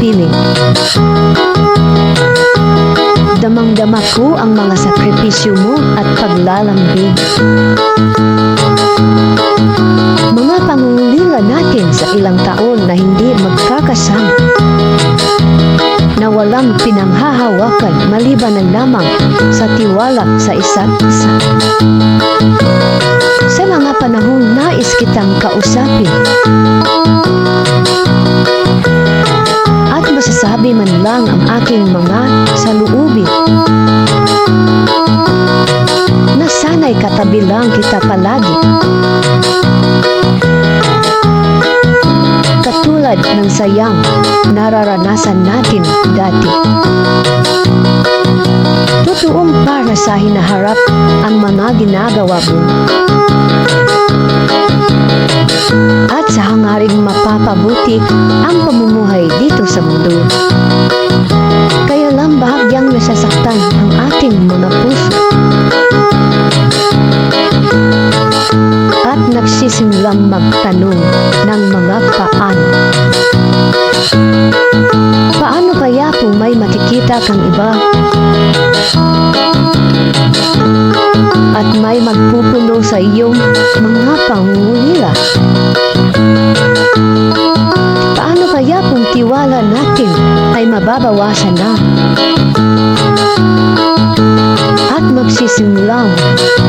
piling. Damang-dama ko ang mga sakripisyo mo at paglalambing. Mga pangungulila natin sa ilang taon na hindi magkakasama, na walang pinanghahawakan maliban na lamang sa tiwala sa isa't isa. Sa mga panahong nais kitang kausapin at masasabi man lang ang aking mga saloobin, na sana'y katabi lang kita palagi. Katulad ng sayang nararanasan natin dati. Totoong para sa hinaharap ang mga ginagawa mo at sa hangaring mapapabuti ang pamumuhay dito sa mundo. Kaya lang bahagyang nasasaktan ang ating mga puso at nagsisimulang magtanong ng mga paano. Paano kaya kung may makikita kang iba at may magpupuno sa iyong mga pangungulila? Paano kaya kung tiwala natin ay mababawasan na at magsisimulang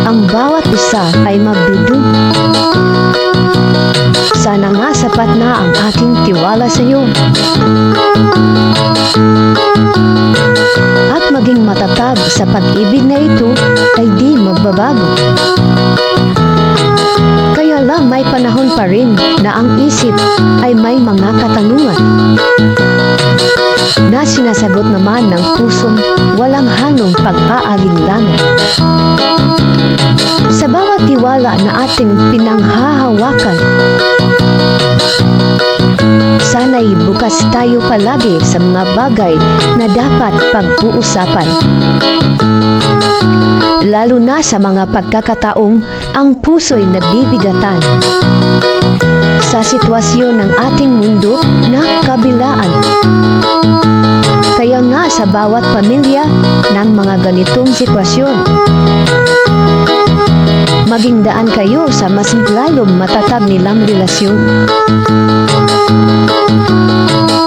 ang bawat isa ay magbidug? Sana nga sapat na ang aking tiwala sa iyo at maging matatag sa pag-ibig na ito ay di magbabago. Kaya lang may panahon pa rin na ang isip ay may mga katanungan na sinasagot naman ng pusong walang hanong pag-aalinlangan. Sa bawat tiwala na ating pinanghahawakan, sana'y bukas tayo palagi sa mga bagay na dapat pag-uusapan. Lalo na sa mga pagkakataong ang puso'y nabibigatan sa sitwasyon ng ating mundo na kabilaan. Kaya nga sa bawat pamilya ng mga ganitong sitwasyon, maging daan kayo sa mas lalong matatag nilang relasyon.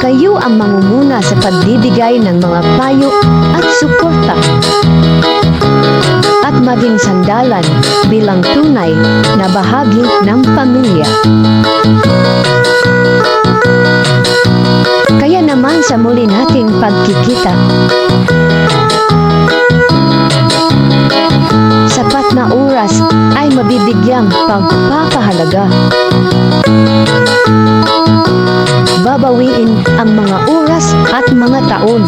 Kayo ang mangunguna sa pagbibigay ng mga payo at suporta at maging sandalan bilang tunay na bahagi ng pamilya. Kaya naman sa muli nating pagkikita, sapat na oras ay mabibigyang pagpapahalaga. Babawiin ang mga oras at mga taon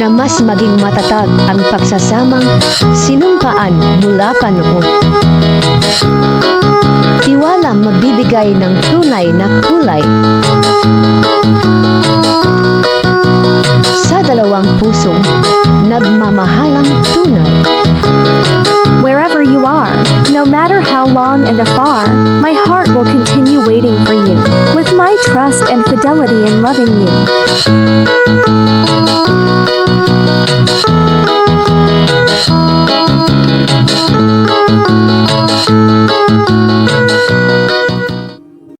na mas maging matatag ang pagsasamang sinumpaan mula pa noon. Tiwalang magbibigay ng tunay na kulay sa dalawang pusong nagmamahalang tunay. Wherever you are, no matter how long and afar, my heart will continue waiting for you, with my trust and fidelity in loving you.